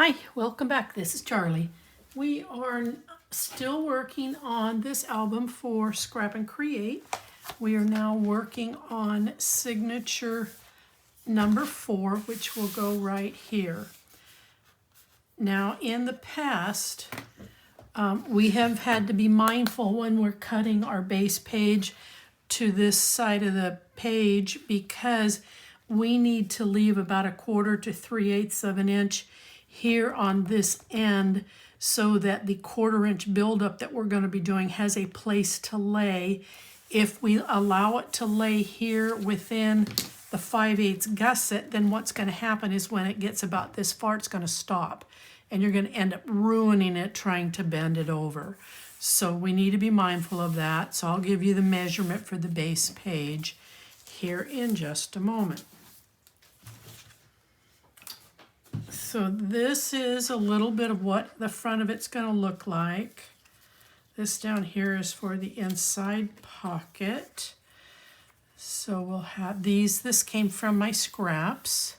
Hi, welcome back. This is Charlie. We are still working on this album for Scrap and Create. We are now working on signature number 4, which will go right here. Now, in the past, we have had to be mindful when we're cutting our base page to this side of the page because we need to leave about 1/4 to 3/8 of an inch here on this end so that the 1/4 inch buildup that we're going to be doing has a place to lay. If we allow it to lay here within the 5/8 gusset, then what's going to happen is when it gets about this far, it's going to stop. And you're going to end up ruining it trying to bend it over. So we need to be mindful of that. So I'll give you the measurement for the base page here in just a moment. So this is a little bit of what the front of it's going to look like. This down here is for the inside pocket. So we'll have these. This came from my scraps.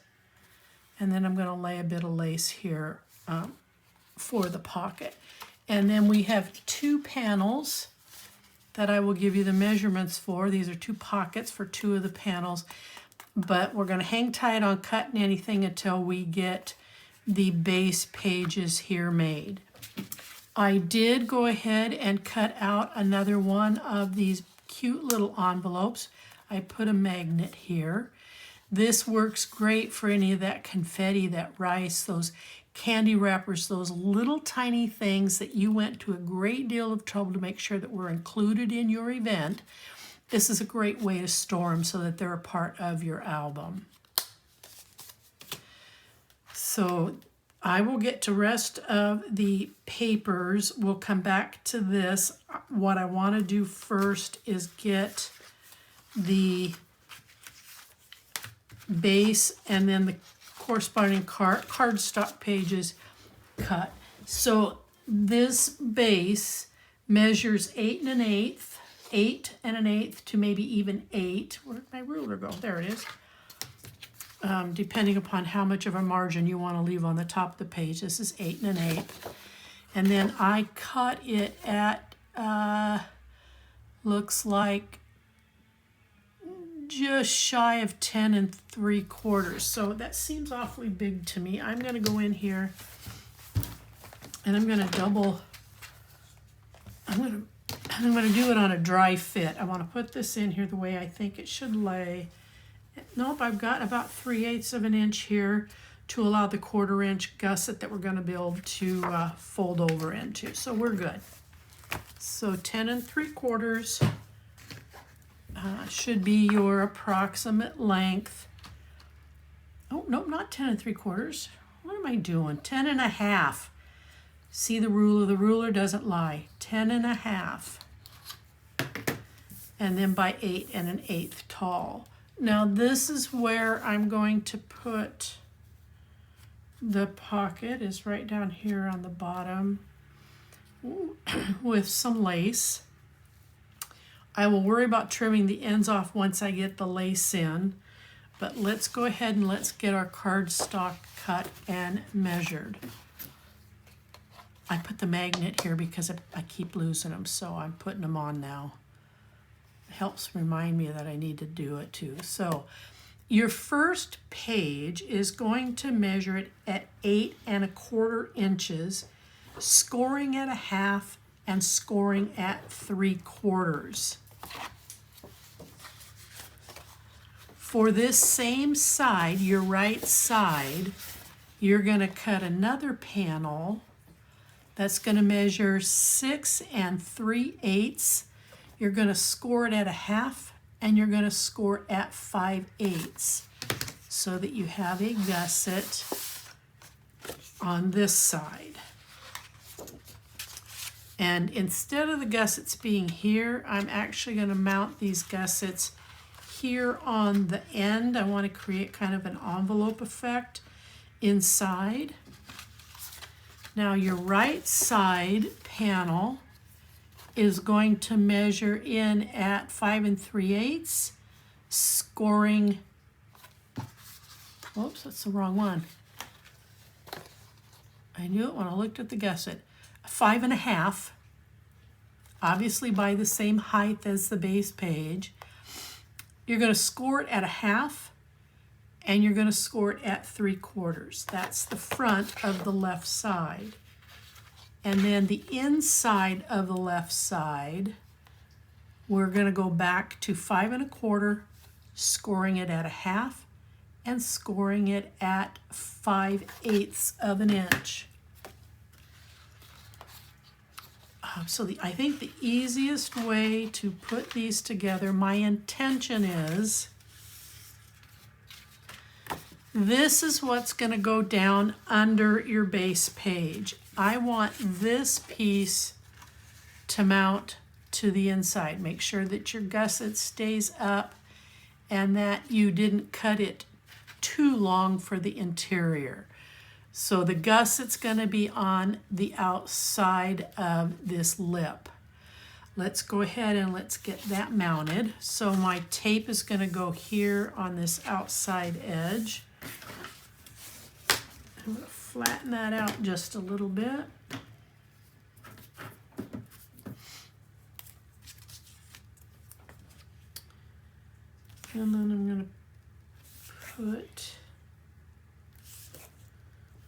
And then I'm going to lay a bit of lace here for the pocket. And then we have 2 panels that I will give you the measurements for. These are 2 pockets for 2 of the panels. But we're going to hang tight on cutting anything until we get the base pages here made. I did go ahead and cut out another one of these cute little envelopes. I put a magnet here. This works great for any of that confetti, that rice, those candy wrappers, those little tiny things that you went to a great deal of trouble to make sure that were included in your event. This is a great way to store them so that they're a part of your album. So I will get to rest of the papers. We'll come back to this. What I want to do first is get the base and then the corresponding cardstock pages cut. So this base measures 8 1/8 to maybe even 8. Where'd my ruler go? There it is. Depending upon how much of a margin you want to leave on the top of the page. This is 8 1/8. And then I cut it at, looks like just shy of 10 3/4. So that seems awfully big to me. I'm going to go in here and I'm going to I'm going to do it on a dry fit. I want to put this in here the way I think it should lay. Nope, I've got about 3/8 of an inch here to allow the 1/4 inch gusset that we're going to build to fold over into. So we're good. So 10 3/4 should be your approximate length. Oh, nope, not 10 3/4. What am I doing? 10 1/2. See the ruler? The ruler doesn't lie. 10 1/2. And then by 8 1/8 tall. Now this is where I'm going to put the pocket, is right down here on the bottom with some lace. I will worry about trimming the ends off once I get the lace in, but let's go ahead and let's get our cardstock cut and measured. I put the magnet here because I keep losing them, so I'm putting them on now. It helps remind me that I need to do it too. So your first page is going to measure it at 8 1/4 inches, scoring at 1/2 and scoring at 3/4. For this same side, your right side, you're going to cut another panel that's going to measure 6 3/8. You're going to score it at 1/2 and you're going to score at 5/8 so that you have a gusset on this side. And instead of the gussets being here, I'm actually going to mount these gussets here on the end. I want to create kind of an envelope effect inside. Now your right side panel is going to measure in at 5 3/8, scoring, oops, that's the wrong one. I knew it when I looked at the gusset. 5.5, obviously by the same height as the base page. You're going to score it at 1/2, and you're going to score it at 3/4. That's the front of the left side. And then the inside of the left side, we're going to go back to 5 1/4, scoring it at 1/2, and scoring it at 5/8 of an inch. I think the easiest way to put these together, my intention is, this is what's going to go down under your base page. I want this piece to mount to the inside. Make sure that your gusset stays up and that you didn't cut it too long for the interior. So the gusset's going to be on the outside of this lip. Let's go ahead and let's get that mounted. So my tape is going to go here on this outside edge. I'm going to flatten that out just a little bit. And then I'm going to put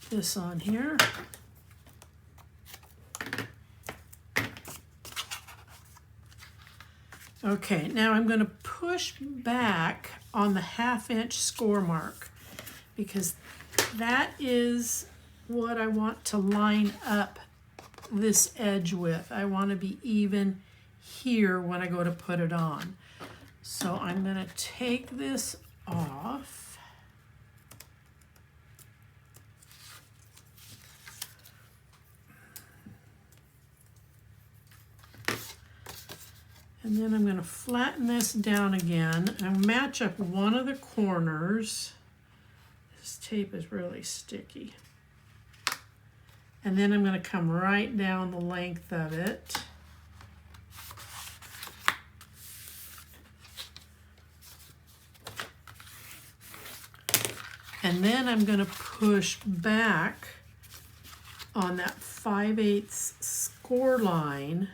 this on here. Okay, now I'm going to push back on the 1/2 inch score mark because that is what I want to line up this edge with. I want to be even here when I go to put it on. So I'm going to take this off. And then I'm going to flatten this down again and match up one of the corners. This tape is really sticky. And then I'm going to come right down the length of it. And then I'm going to push back on that 5/8 score line,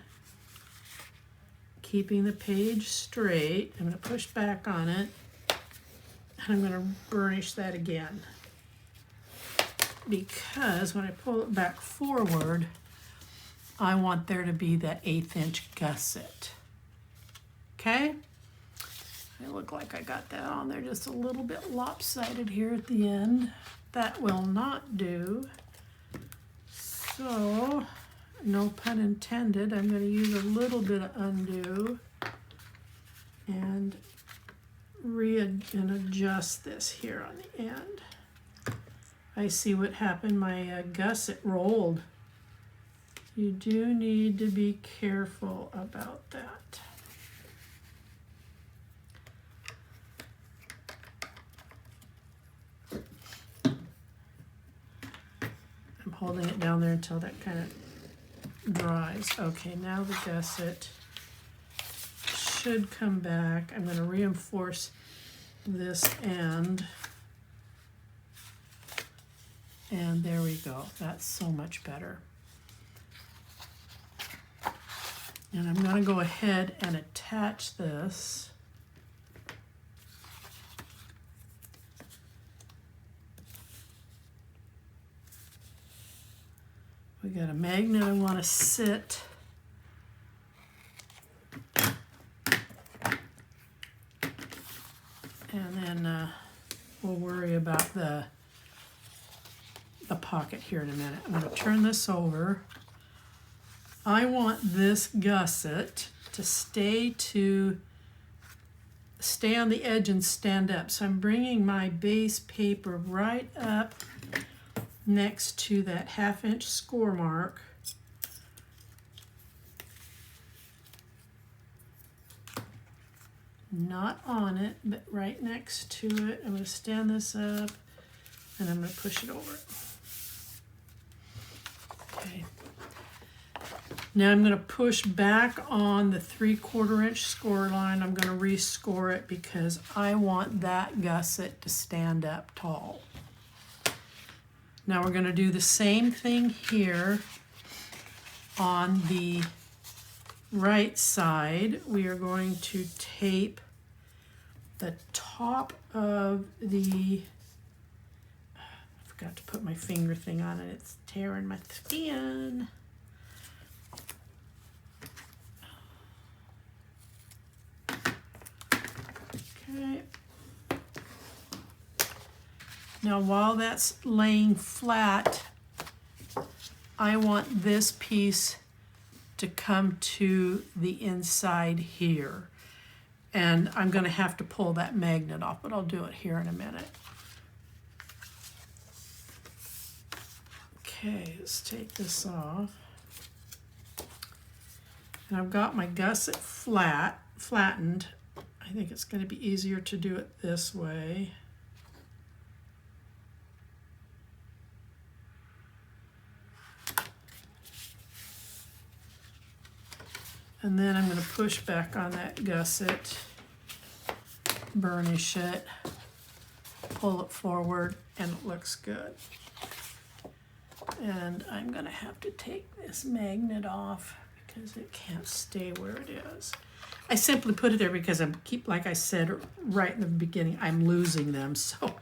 keeping the page straight. I'm going to push back on it, and I'm going to burnish that again. Because when I pull it back forward, I want there to be that 1/8 inch gusset. Okay? It looked like I got that on there just a little bit lopsided here at the end. That will not do. So, no pun intended, I'm going to use a little bit of undo and adjust this here on the end. I see what happened, my gusset rolled. You do need to be careful about that. I'm holding it down there until that kind of dries. Okay, now the gusset should come back. I'm going to reinforce this end. And there we go. That's so much better. And I'm going to go ahead and attach this. We got a magnet I want to sit. And then we'll worry about the pocket here in a minute. I'm going to turn this over. I want this gusset to stay on the edge and stand up. So I'm bringing my base paper right up next to that 1/2 inch score mark. Not on it, but right next to it. I'm going to stand this up and I'm going to push it over it. Okay. Now I'm going to push back on the 3/4 inch score line. I'm going to rescore it because I want that gusset to stand up tall. Now we're going to do the same thing here on the right side. We are going to tape the top of the, I forgot to put my finger thing on it, it's tearing my skin. Okay. Now while that's laying flat, I want this piece to come to the inside here. And I'm going to have to pull that magnet off, but I'll do it here in a minute. Okay, let's take this off. And I've got my gusset flattened. I think it's going to be easier to do it this way. And then I'm going to push back on that gusset, burnish it, pull it forward, and it looks good. And I'm going to have to take this magnet off because it can't stay where it is. I simply put it there because I'm like I said right in the beginning, I'm losing them. So,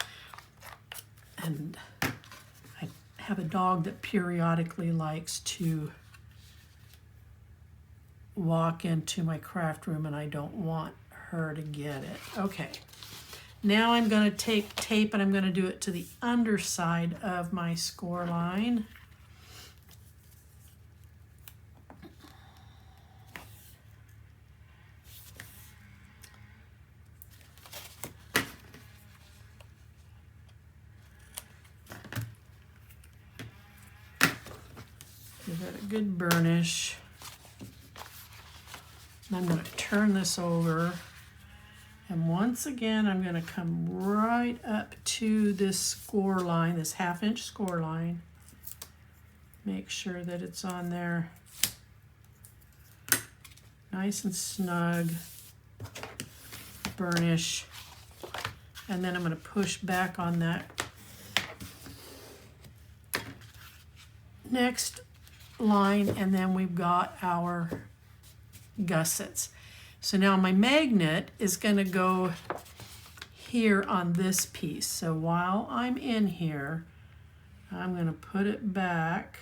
and I have a dog that periodically likes to walk into my craft room and I don't want her to get it. Okay, now I'm going to take tape and I'm going to do it to the underside of my score line. Give it a good burnish. And I'm going to turn this over. And once again, I'm going to come right up to this score line, this 1/2 inch score line. Make sure that it's on there nice and snug. Burnish. And then I'm going to push back on that next line, and then we've got our gussets. So now my magnet is going to go here on this piece. So while I'm in here, I'm going to put it back.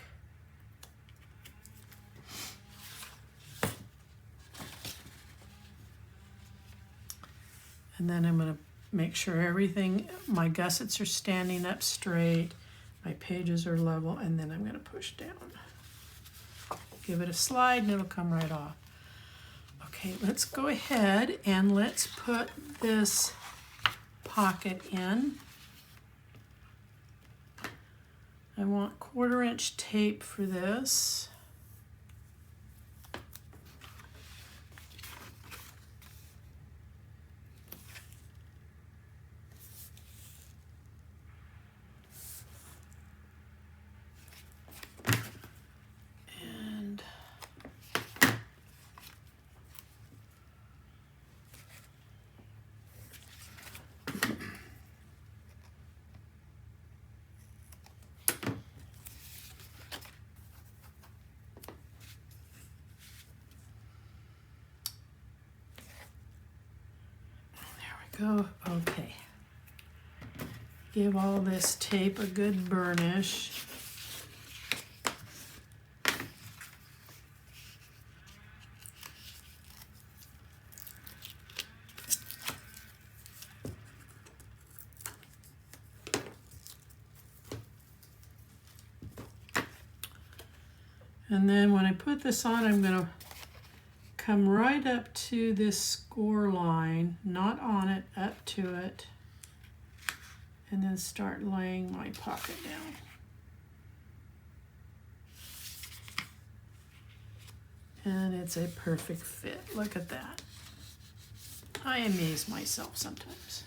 And then I'm going to make sure everything, my gussets are standing up straight, my pages are level, and then I'm going to push down. Give it a slide and it'll come right off. Okay, let's go ahead and let's put this pocket in. I want 1/4 inch tape for this. Go. Okay. Give all this tape a good burnish. And then when I put this on, I'm going to come right up to this score line, not on it, up to it, and then start laying my pocket down. And it's a perfect fit. Look at that. I amaze myself sometimes.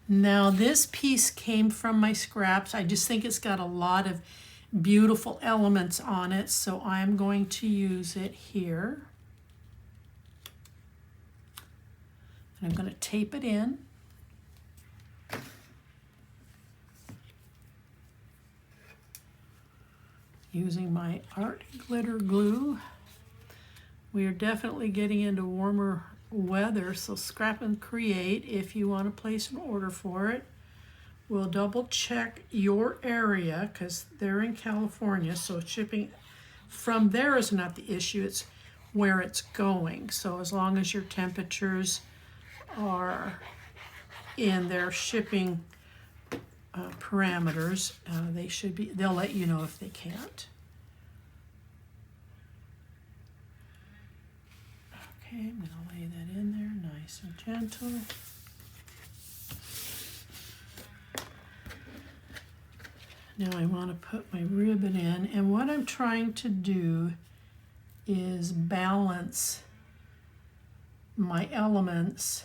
Now this piece came from my scraps. I just think it's got a lot of beautiful elements on it, so I'm going to use it here. And I'm going to tape it in. using my art glitter glue. We are definitely getting into warmer weather, so scrap and create if you want to place an order for it. We'll double check your area because they're in California, so shipping from there is not the issue, it's where it's going. So as long as your temperatures are in their shipping parameters, they'll let you know if they can't. Okay, I'm going to lay that in there nice and gentle. Now I want to put my ribbon in, and what I'm trying to do is balance my elements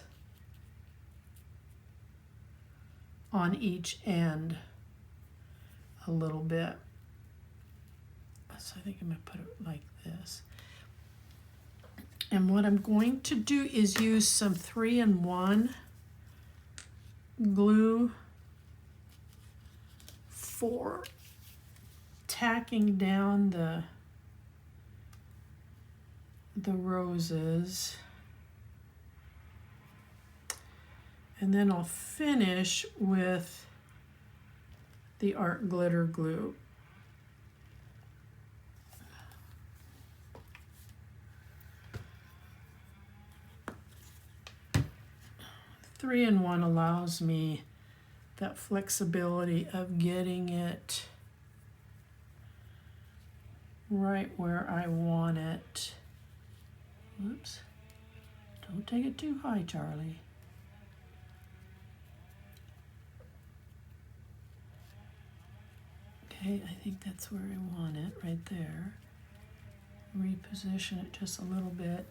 on each end a little bit. So I think I'm going to put it like this. And what I'm going to do is use some 3-in-1 glue for tacking down the roses. And then I'll finish with the art glitter glue. Three in one allows me that flexibility of getting it right where I want it. Whoops. Don't take it too high, Charlie. Okay, I think that's where I want it, right there. Reposition it just a little bit,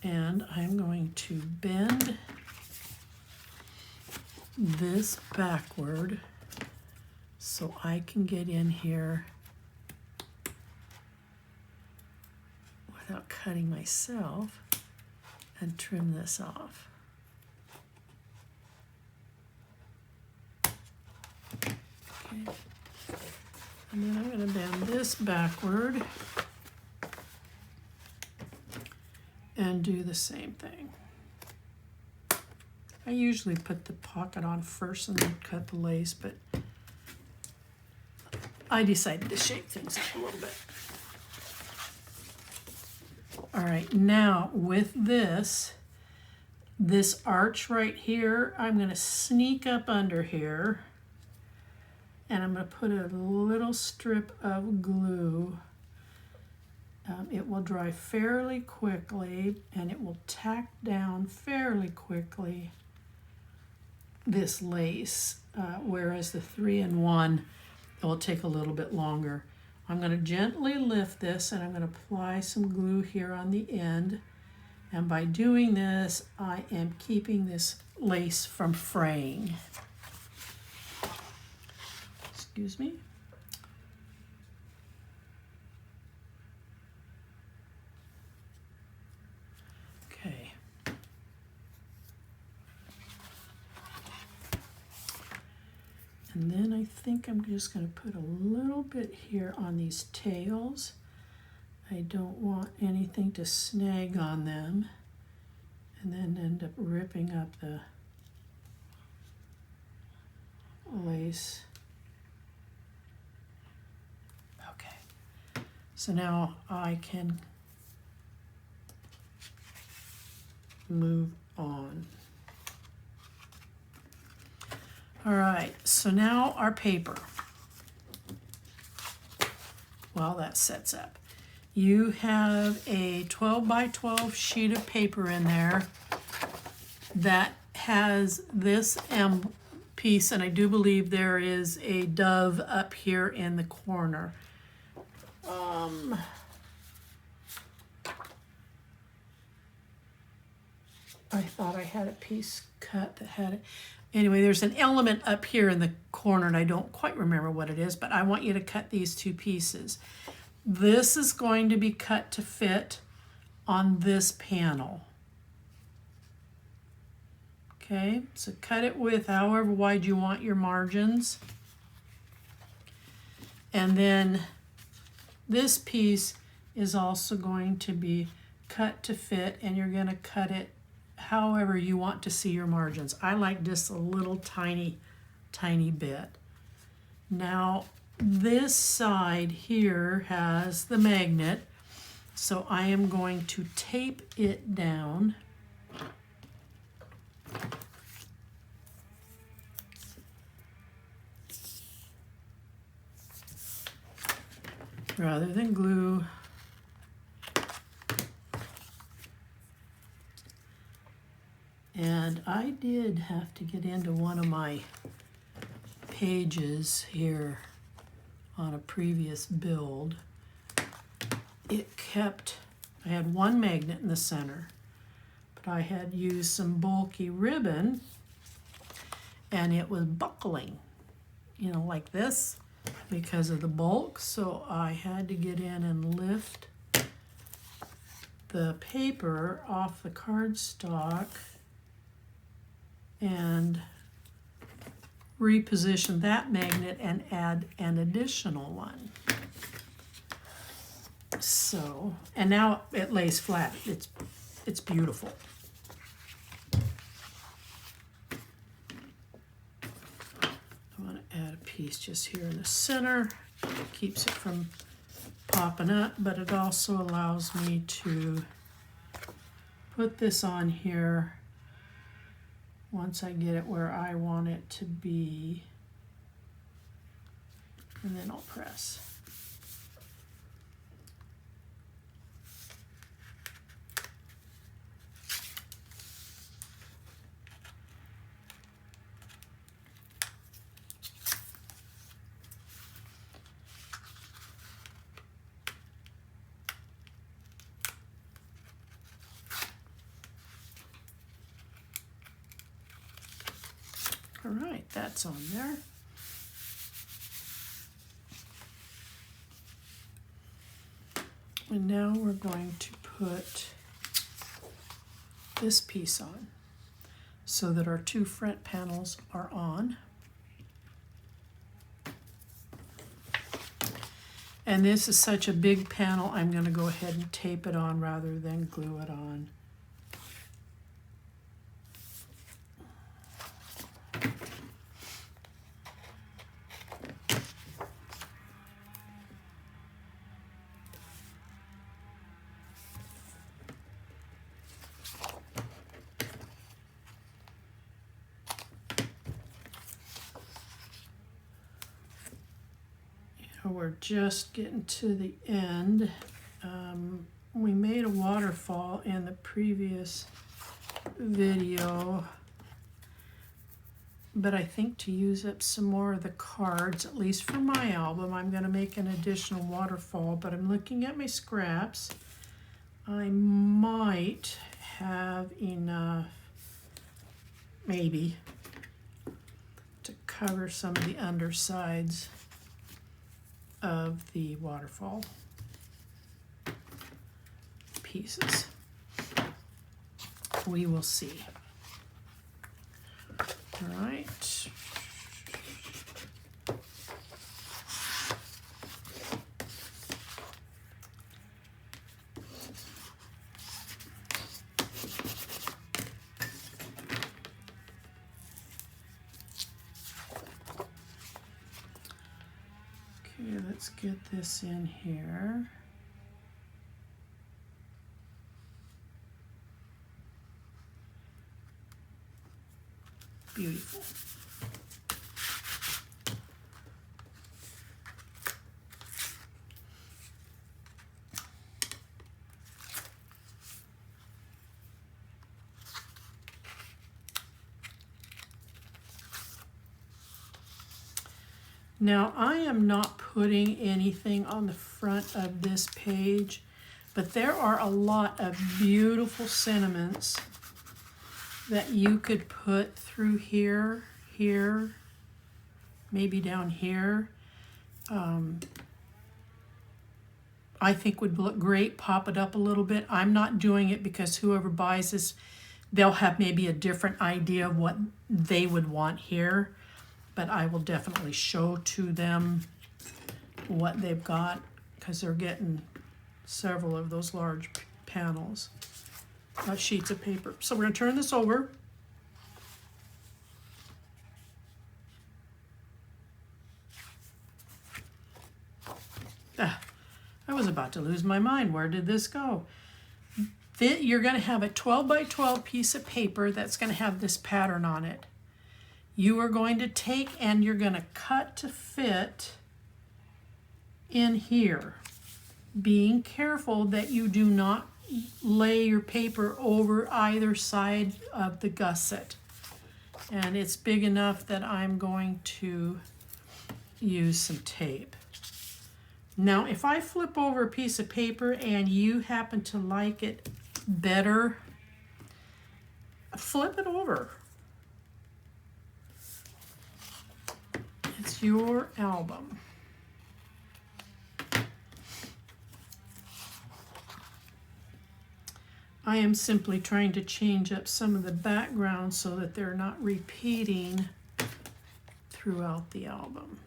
and I'm going to bend this backward so I can get in here without cutting myself and trim this off. Okay. And then I'm going to bend this backward and do the same thing. I usually put the pocket on first and then cut the lace, but I decided to shake things up a little bit. All right, now with this arch right here, I'm going to sneak up under here, and I'm going to put a little strip of glue. It will dry fairly quickly, and it will tack down fairly quickly this lace, whereas the 3-in-1, it will take a little bit longer. I'm going to gently lift this, and I'm going to apply some glue here on the end. And by doing this, I am keeping this lace from fraying. Excuse me. Okay. And then I think I'm just going to put a little bit here on these tails. I don't want anything to snag on them and then end up ripping up the lace. Okay, so now I can move on. All right, so now our paper. Well, that sets up. You have a 12 by 12 sheet of paper in there that has this piece, and I do believe there is a dove up here in the corner. I thought I had a piece cut that had it. Anyway, there's an element up here in the corner, and I don't quite remember what it is, but I want you to cut these two pieces. This is going to be cut to fit on this panel. Okay, so cut it with however wide you want your margins. And then this piece is also going to be cut to fit, and you're going to cut it however you want to see your margins. I like just a little tiny bit. Now this side here has the magnet, so I am going to tape it down. Rather than glue. And I did have to get into one of my pages here on a previous build. I had one magnet in the center, but I had used some bulky ribbon and it was buckling, you know, like this because of the bulk. So I had to get in and lift the paper off the cardstock and reposition that magnet and add an additional one. So, and now it lays flat. It's beautiful. I want to add a piece just here in the center. It keeps it from popping up, but it also allows me to put this on here once I get it where I want it to be, and then I'll press. All right, that's on there. And now we're going to put this piece on so that our two front panels are on. And this is such a big panel, I'm going to go ahead and tape it on rather than glue it on. We're just getting to the end. We made a waterfall in the previous video, but I think to use up some more of the cards, at least for my album, I'm going to make an additional waterfall, but I'm looking at my scraps. I might have enough, maybe, to cover some of the undersides of the waterfall pieces. We will see. All right. Okay, let's get this in here. Beautiful. Now I am not putting anything on the front of this page, but there are a lot of beautiful sentiments that you could put through here, maybe down here. I think would look great, pop it up a little bit. I'm not doing it because whoever buys this, they'll have maybe a different idea of what they would want here, but I will definitely show to them what they've got, because they're getting several of those large panels, sheets of paper. So we're going to turn this over. I was about to lose my mind. Where did this go? You're going to have a 12 by 12 piece of paper that's going to have this pattern on it. You are going to take and you're going to cut to fit in here, being careful that you do not lay your paper over either side of the gusset. And it's big enough that I'm going to use some tape. Now, if I flip over a piece of paper and you happen to like it better, flip it over. It's your album. I am simply trying to change up some of the background so that they're not repeating throughout the album.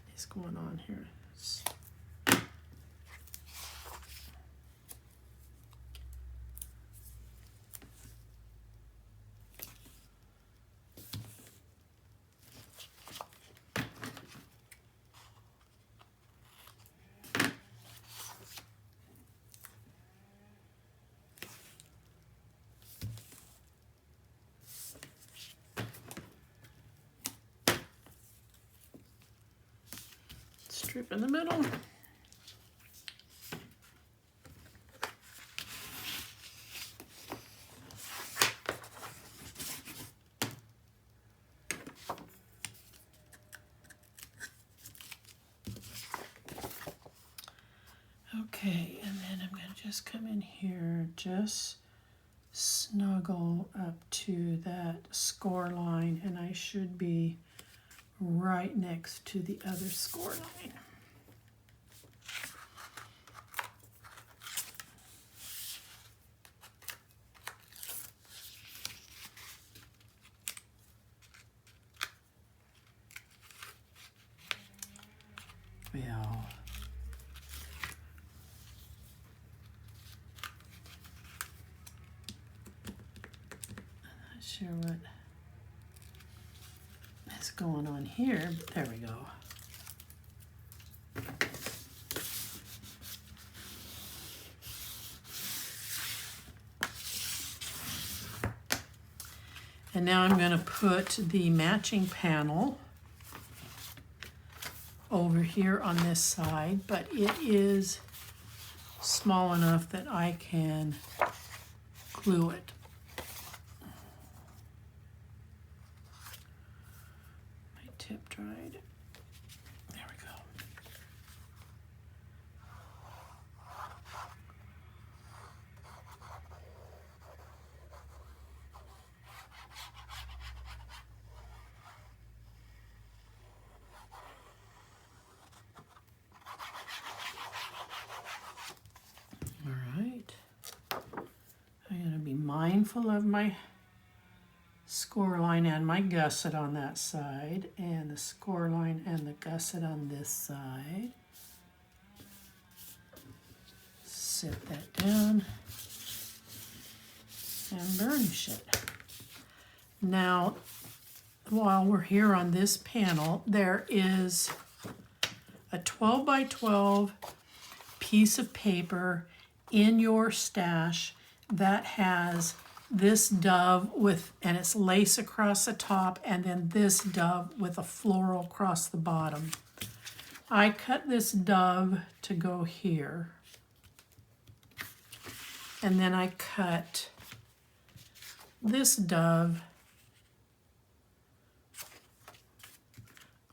What's going on here? Strip in the middle. Okay, and then I'm going to just come in here, just snuggle up to that score line, and I should be right next to the other score line. Well, not sure what is going on here, but there we go. And now I'm going to put the matching panel over here on this side, but it is small enough that I can glue it. My tip dried. There we go. Mindful of my score line and my gusset on that side, and the score line and the gusset on this side. Set that down and burnish it. Now, while we're here on this panel, there is a 12 by 12 piece of paper in your stash that has this dove with, and it's lace across the top, and then this dove with a floral across the bottom. I cut this dove to go here, and then I cut this dove.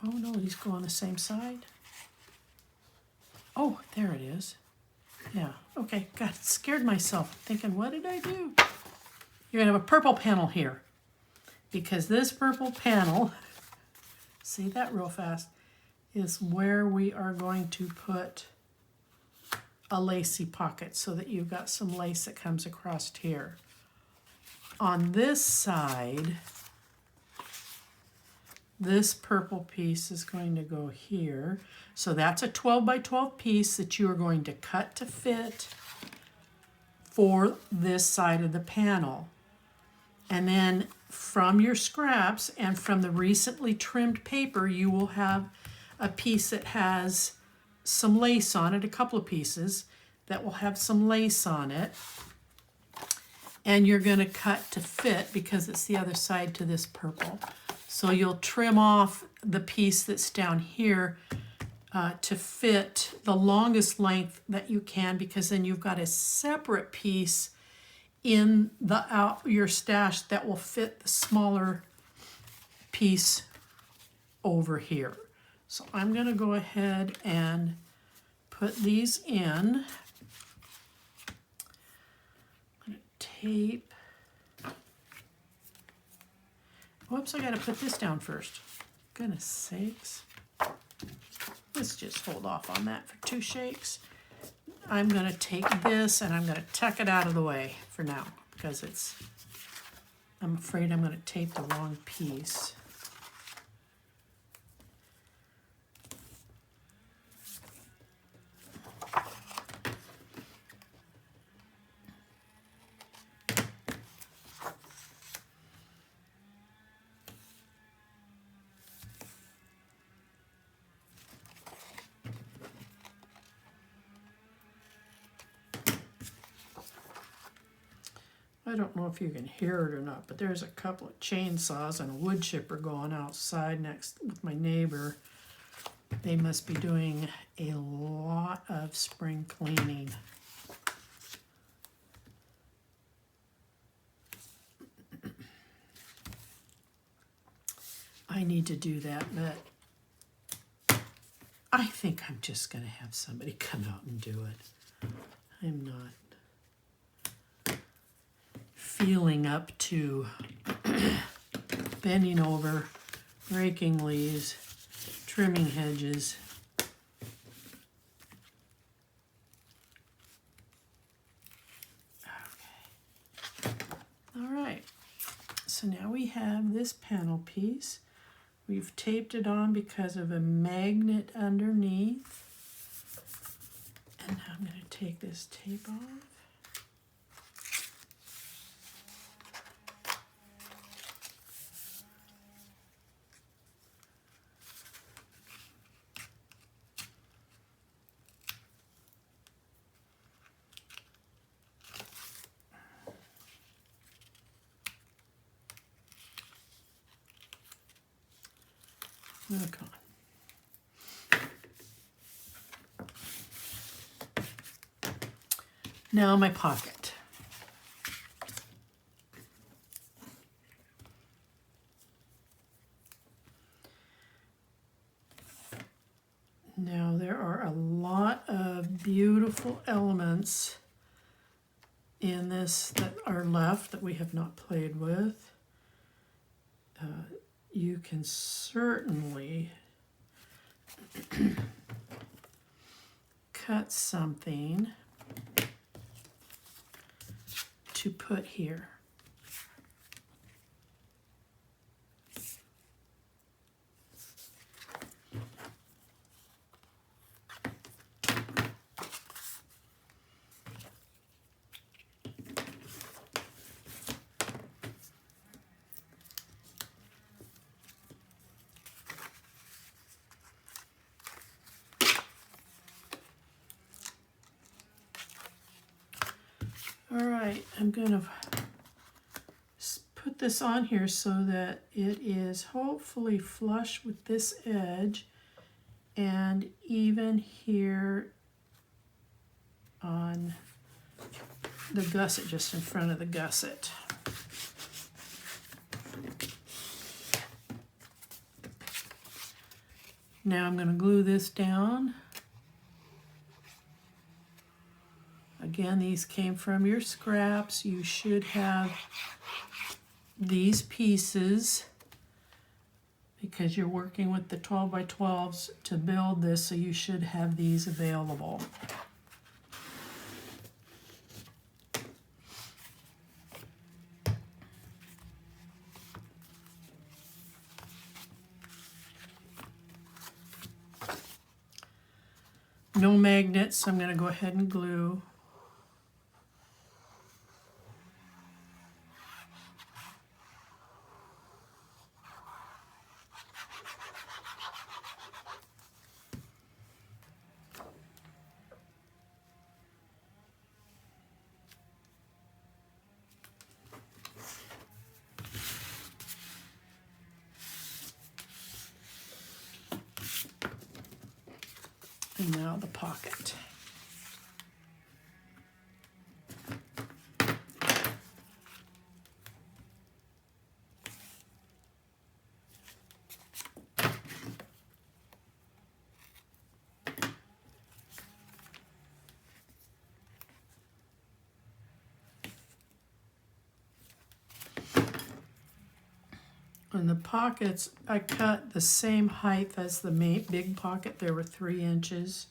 Oh no, these go on the same side. Oh, there it is. Yeah, okay, God, scared myself, thinking, what did I do? You're gonna have a purple panel here, because this purple panel, see that real fast, is where we are going to put a lacy pocket so that you've got some lace that comes across here. On this side, This purple piece is going to go here. So that's a 12 by 12 piece that you are going to cut to fit for this side of the panel. And then from your scraps and from the recently trimmed paper, you will have a piece that has some lace on it, a couple of pieces that will have some lace on it. And you're going to cut to fit because it's the other side to this purple. So you'll trim off the piece that's down here to fit the longest length that you can, because then you've got a separate piece in your stash that will fit the smaller piece over here. So I'm going to go ahead and put these in. I'm going to tape. Whoops, I got to put this down first. Goodness sakes. Let's just hold off on that for 2 shakes. I'm going to take this and I'm going to tuck it out of the way for now because I'm afraid I'm going to tape the wrong piece. I don't know if you can hear it or not, but there's a couple of chainsaws and a wood chipper going outside next with my neighbor. They must be doing a lot of spring cleaning. I need to do that, but I think I'm just going to have somebody come out and do it. I'm not feeling up to bending over, raking leaves, trimming hedges. Okay. All right. So now we have this panel piece. We've taped it on because of a magnet underneath. And now I'm going to take this tape off. Oh, come on. Now my pocket. Now there are a lot of beautiful elements in this that are left that we have not played with. You can certainly cut something to put here. All right, I'm going to put this on here so that it is hopefully flush with this edge and even here on the gusset, just in front of the gusset. Now I'm going to glue this down. Again, these came from your scraps. You should have these pieces because you're working with the 12 by 12s to build this, so you should have these available. no magnets, so I'm going to go ahead and glue. And now the pocket. And the pockets, I cut the same height as the big pocket. There were 3 inches.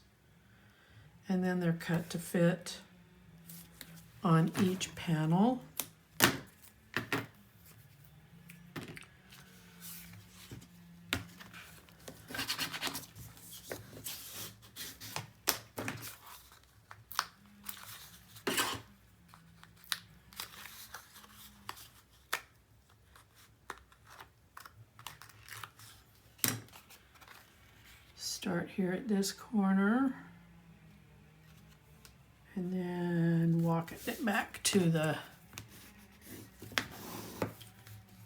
And then they're cut to fit on each panel. Start here at this corner and then walk it back to the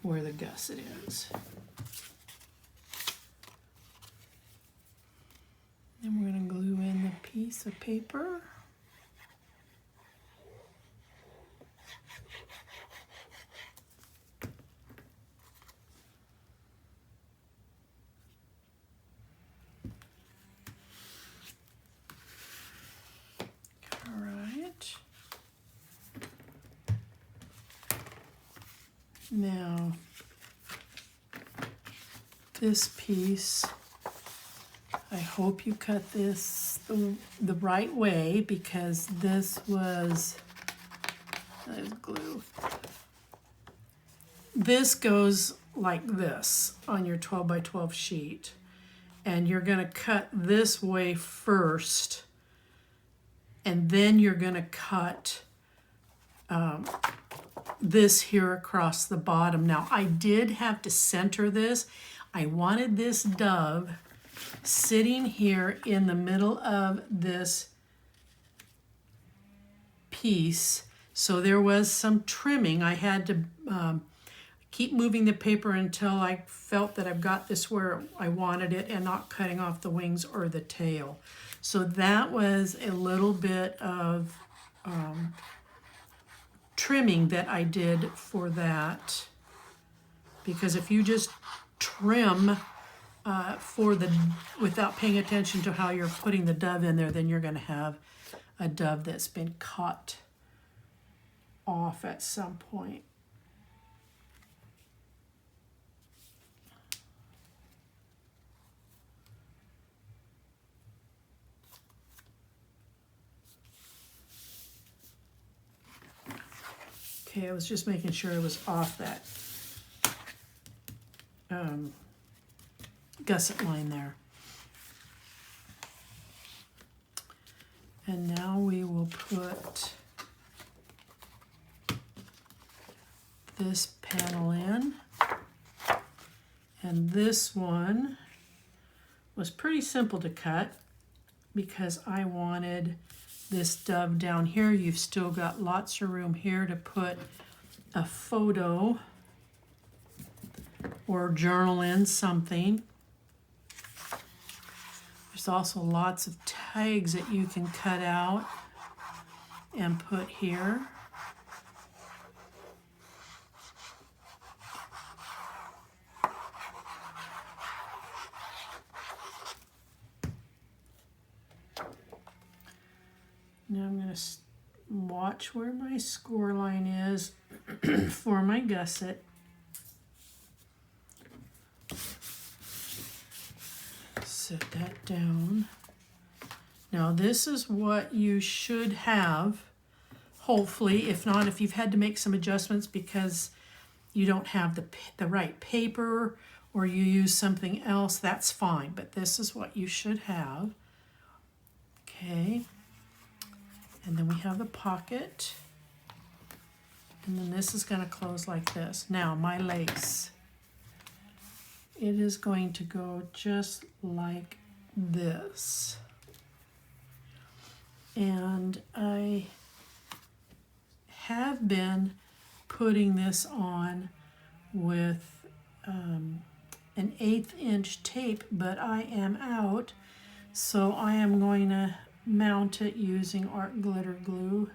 where the gusset is. And we're going to glue in the piece of paper. Now, this piece, I hope you cut this the right way, because this was, there's glue. This goes like this on your 12 by 12 sheet, and you're going to cut this way first, and then you're going to cut this here across the bottom. Now, I did have to center this. I wanted this dove sitting here in the middle of this piece, so there was some trimming. I had to keep moving the paper until I felt that I've got this where I wanted it and not cutting off the wings or the tail. So that was a little bit of trimming that I did for that, because if you just trim without paying attention to how you're putting the dove in there, then you're going to have a dove that's been cut off at some point. Okay, I was just making sure I was off that gusset line there. And now we will put this panel in. And this one was pretty simple to cut because I wanted this dove down here. You've still got lots of room here to put a photo or journal in something. There's also lots of tags that you can cut out and put here. Now I'm going to watch where my score line is for my gusset. Set that down. Now this is what you should have, hopefully. If not, if you've had to make some adjustments because you don't have the right paper or you use something else, that's fine. But this is what you should have. Okay, and then we have the pocket, and then this is going to close like this. Now my lace, it is going to go just like this, and I have been putting this on with an 1/8 inch tape, but I am out, so I am going to mount it using art glitter glue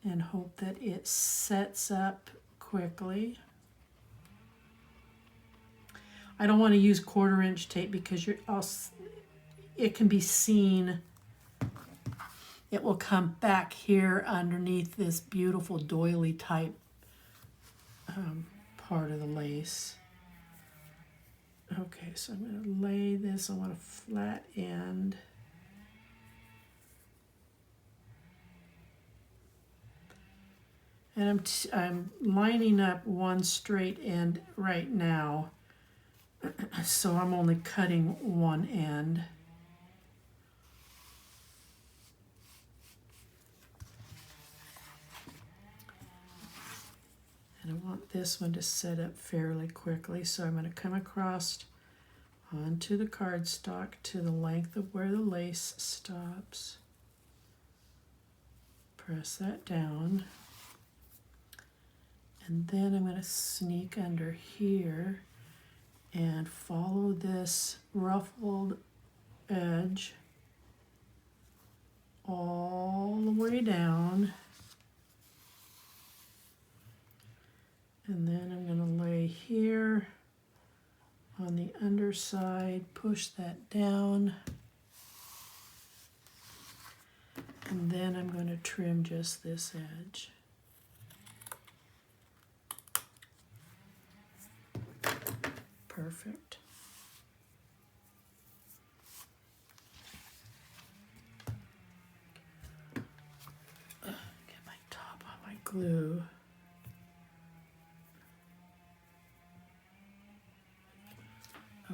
and hope that it sets up quickly. I don't want to use 1/4 inch tape because it can be seen. It will come back here underneath this beautiful doily type part of the lace. Okay, so I'm going to lay this on a flat end. And I'm lining up one straight end right now, so I'm only cutting one end. And I want this one to set up fairly quickly, so I'm going to come across onto the cardstock to the length of where the lace stops. Press that down. And then I'm going to sneak under here and follow this ruffled edge all the way down. And then I'm going to lay here on the underside, push that down, and then I'm going to trim just this edge. Perfect. Get my top on my glue.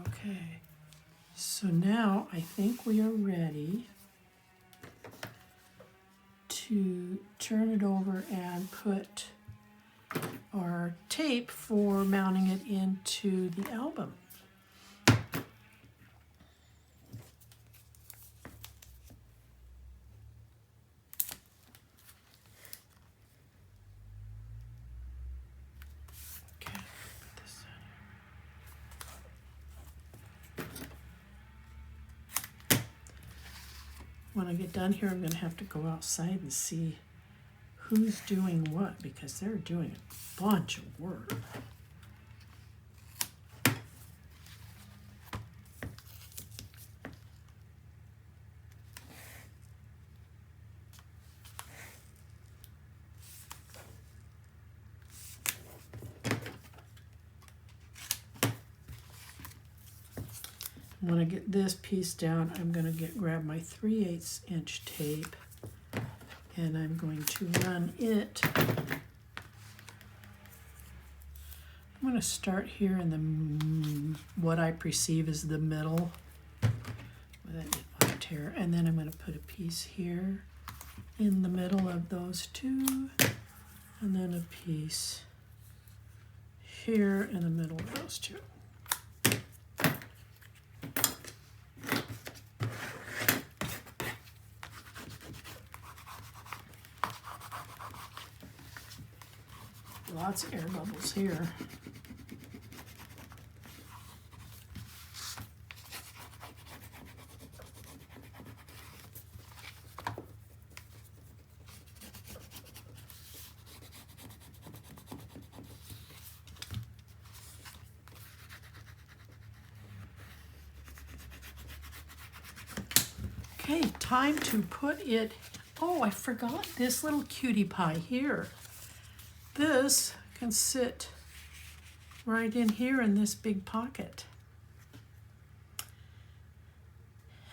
Okay, so now I think we are ready to turn it over and put our tape for mounting it into the album. When I get done here, I'm going to have to go outside and see who's doing what, because they're doing a bunch of work. When I get this piece down, I'm going to grab my 3/8 inch tape, and I'm going to run it. I'm going to start here in the what I perceive as the middle, where that didn't want to tear, and then I'm going to put a piece here in the middle of those two, and then a piece here in the middle of those two. Lots of air bubbles here. Okay, time to put it. Oh, I forgot this little cutie pie here. This can sit right in here in this big pocket.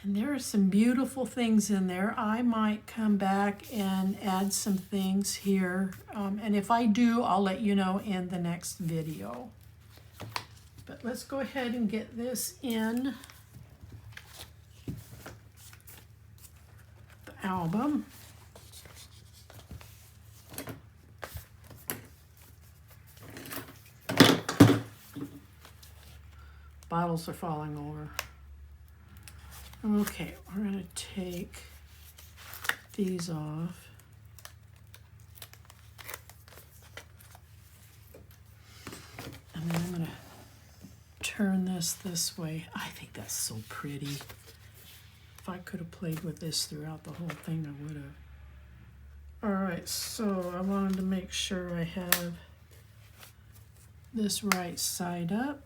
And there are some beautiful things in there. I might come back and add some things here. And if I do, I'll let you know in the next video. But let's go ahead and get this in. album. Bottles are falling over. Okay, we're going to take these off. And then I'm going to turn this way. I think that's so pretty. If I could have played with this throughout the whole thing, I would have. All right, so I wanted to make sure I have this right side up.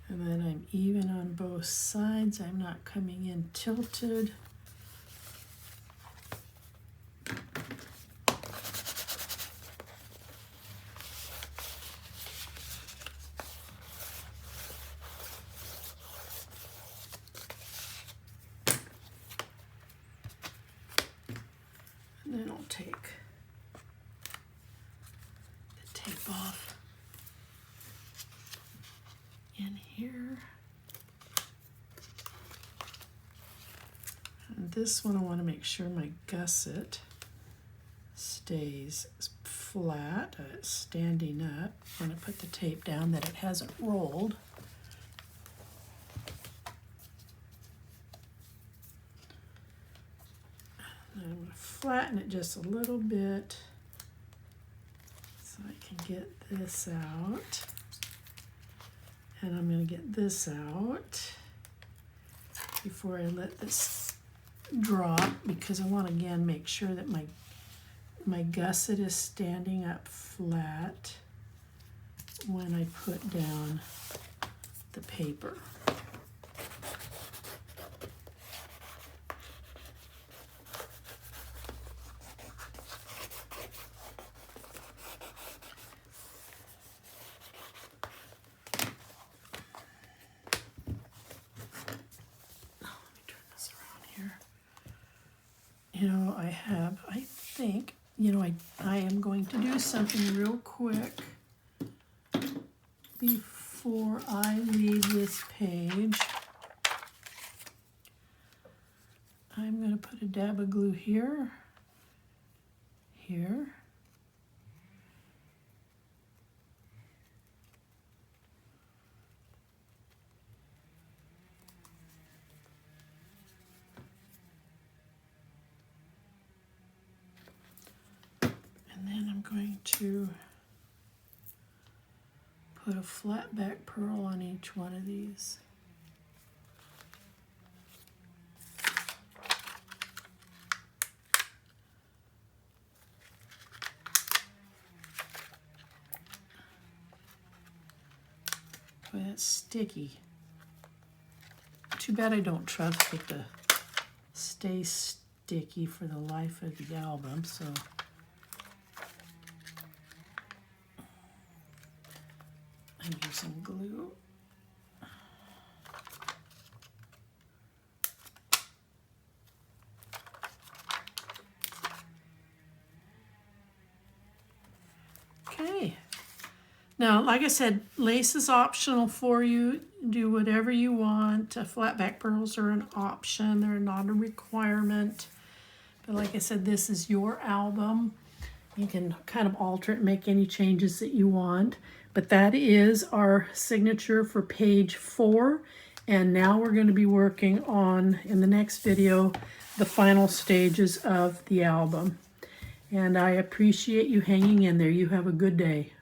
And then I'm even on both sides. I'm not coming in tilted. And then I'll take the tape off in here. And this one I want to make sure my gusset stays flat, standing up when I put the tape down, that it hasn't rolled. And I'm going to flatten it just a little bit so I can get this out. And I'm going to get this out before I let this drop, because I want to again make sure that my gusset is standing up flat when I put down the paper. You know, I think, you know, I am going to do something real quick before I leave this page. I'm going to put a dab of glue here, here. Going to put a flat back pearl on each one of these. Boy, that's sticky. Too bad I don't trust it to stay sticky for the life of the album, so I'm using glue. Okay. Now, like I said, lace is optional for you. Do whatever you want. Flat back pearls are an option. They're not a requirement. But like I said, this is your album. You can kind of alter it and make any changes that you want. But that is our signature for page 4. And now we're going to be working on, in the next video, the final stages of the album. And I appreciate you hanging in there. You have a good day.